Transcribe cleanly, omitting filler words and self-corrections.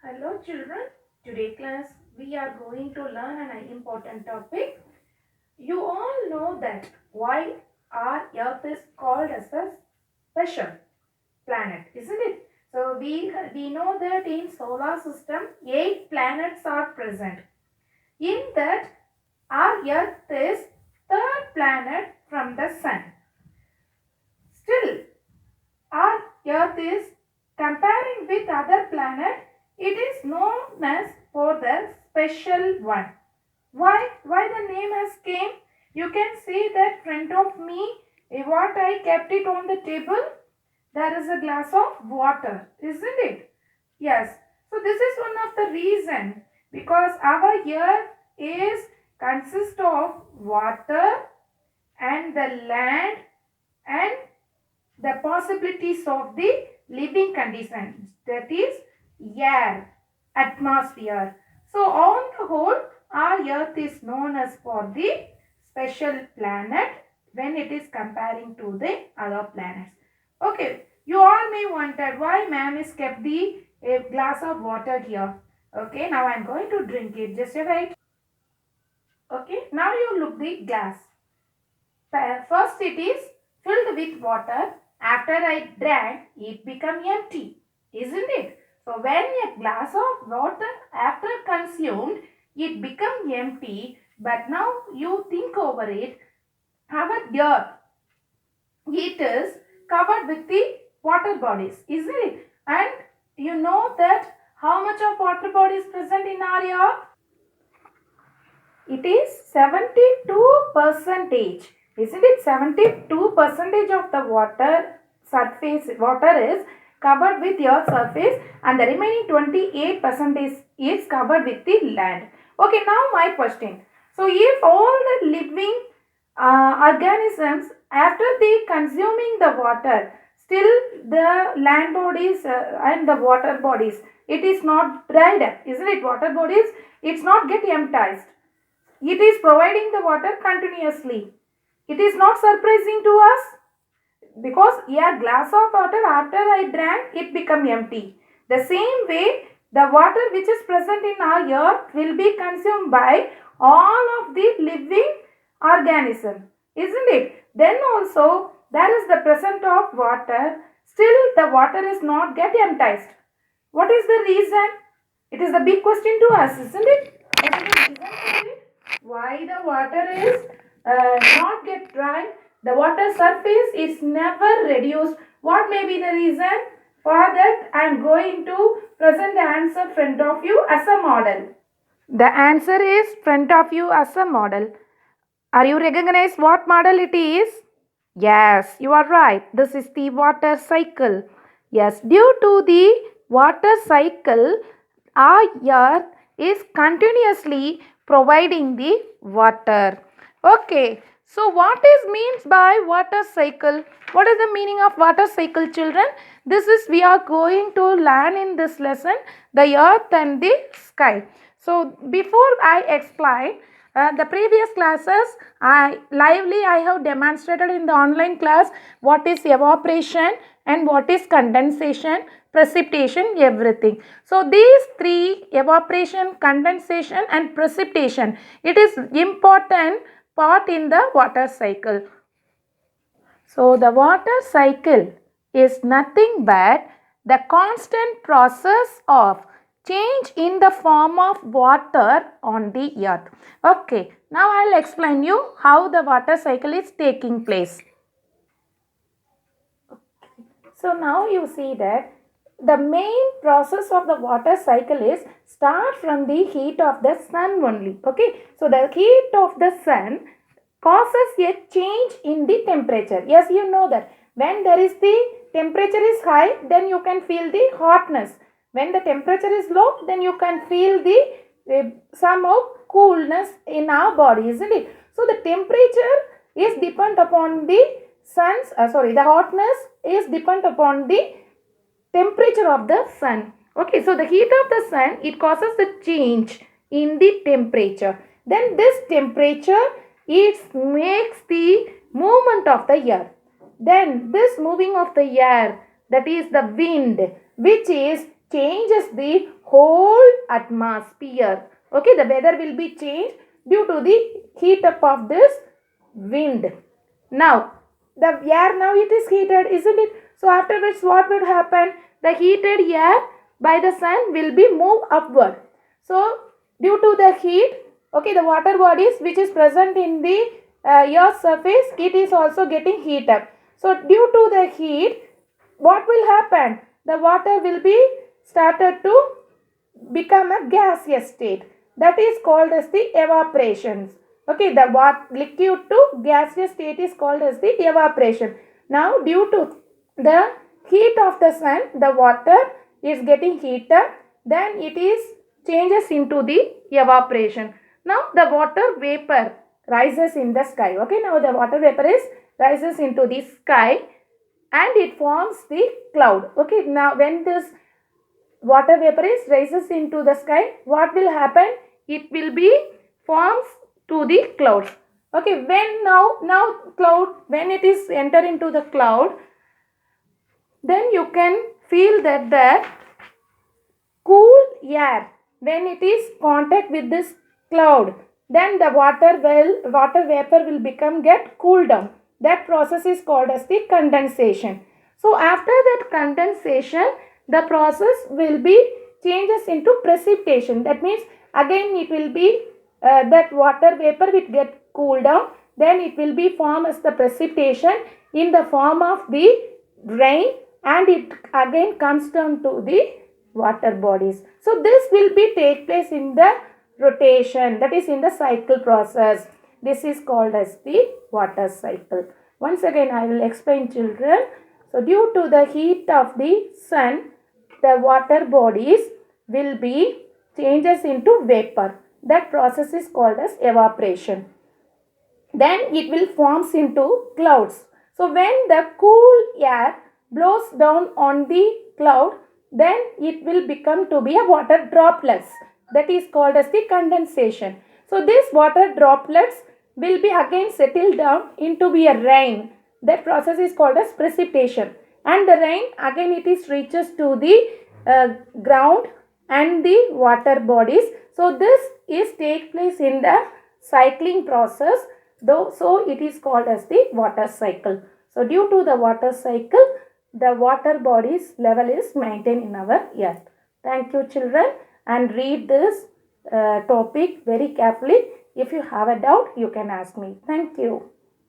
Hello children, today class we are going to learn an important topic. You all know that why our earth is called as a special planet, isn't it? So we know that in solar system 8 planets are present. In that our earth is third planet from the sun. Still our earth is comparing with other planet, it is known as for the special one. Why the name has came? You can see that front of me what I kept it on the table. There is a glass of water, isn't it? Yes. So this is one of the reason because our earth is consist of water and the land and the possibilities of the living conditions, that is air, atmosphere. So on the whole our earth is known as for the special planet when it is comparing to the other planets. Okay, you all may wonder why ma'am is kept the a glass of water here. Okay, now I am going to drink it. Just a wait. Okay, now you look the glass. First it is filled with water. After I drank, it become empty. Isn't it? So when a glass of water after consumed, it become empty. But now you think over it, our earth, it is covered with the water bodies. Isn't it? And you know that how much of water bodies present in our earth? It is 72 percentage. Isn't it? 72 percentage of the water is covered with your surface and the remaining 28 percentage is covered with the land. Okay, now my question. So if all the living organisms after the consuming the water, still the land bodies and the water bodies, it is not dried up, isn't it? Water bodies, it's not get emptied. It is providing the water continuously. It is not surprising to us because a glass of water after I drank it become empty. The same way the water which is present in our earth will be consumed by all of the living organism, isn't it? Then also there is the presence of water, still the water is not get enticed. What is the reason? It is the big question to us, isn't it? What is the reason for it? Why the water is not get dry? The water surface is never reduced. What may be the reason? For that I am going to present the answer front of you as a model. The answer is front of you as a model. Are you recognize what model it is? Yes, you are right. This is the water cycle. Yes, due to the water cycle, our earth is continuously providing the water. Okay, so what is means by water cycle? What is the meaning of water cycle, children? This is we are going to learn in this lesson the earth and the sky. So before I explain the previous classes, I have demonstrated in the online class what is evaporation and what is condensation, precipitation, everything. So these three, evaporation, condensation and precipitation, it is important part in the water cycle. So the water cycle is nothing but the constant process of change in the form of water on the earth. Okay, now I will explain you how the water cycle is taking place. So now you see that the main process of the water cycle is start from the heat of the sun only. Okay, so the heat of the sun causes a change in the temperature. Yes, you know that when there is the temperature is high, then you can feel the hotness. When the temperature is low, then you can feel the somehow coolness in our body, isn't it? So the temperature is depend upon the the hotness is depend upon the temperature of the sun. Okay, so the heat of the sun, it causes the change in the temperature. Then this temperature, it makes the movement of the air. Then this moving of the air, that is the wind, which is changes the whole atmosphere. Okay, the weather will be changed due to the heat up of this wind. Now, the air now it is heated, isn't it? So afterwards what would happen? The heated air by the sun will be moved upward. So due to the heat, okay, the water bodies which is present in the earth's surface, it is also getting heat up. So due to the heat, what will happen? The water will be started to become a gaseous state. That is called as the evaporation. Okay, the liquid to gaseous state is called as the evaporation. Now, due to the heat of the sun, the water is getting heated. Then it is changes into the evaporation. Now, the water vapor rises in the sky. Okay, now the water vapor is rises into the sky and it forms the cloud. Okay, now when this water vapor is rises into the sky, what will happen? It will be forms to the clouds. Okay, when now cloud, when it is enter into the cloud, then you can feel that the cool air, when it is contact with this cloud, then the water vapor will get cooled down. That process is called as the condensation. So after that condensation, the process will be changes into precipitation. That means again it will be that water vapor will get cooled down. Then it will be formed as the precipitation in the form of the rain, and it again comes down to the water bodies. So this will be take place in the rotation, that is in the cycle process. This is called as the water cycle. Once again I will explain, children. So due to the heat of the sun, the water bodies will be changes into vapor. That process is called as evaporation. Then it will forms into clouds. So when the cool air blows down on the cloud, then it will become to be a water droplets. That is called as the condensation. So these water droplets will be again settled down into be a rain. That process is called as precipitation. And the rain again it is reaches to the ground and the water bodies. So this is take place in the cycling process. So it is called as the water cycle. So due to the water cycle, the water bodies level is maintained in our earth. Thank you, children, and read this topic very carefully. If you have a doubt, you can ask me. Thank you.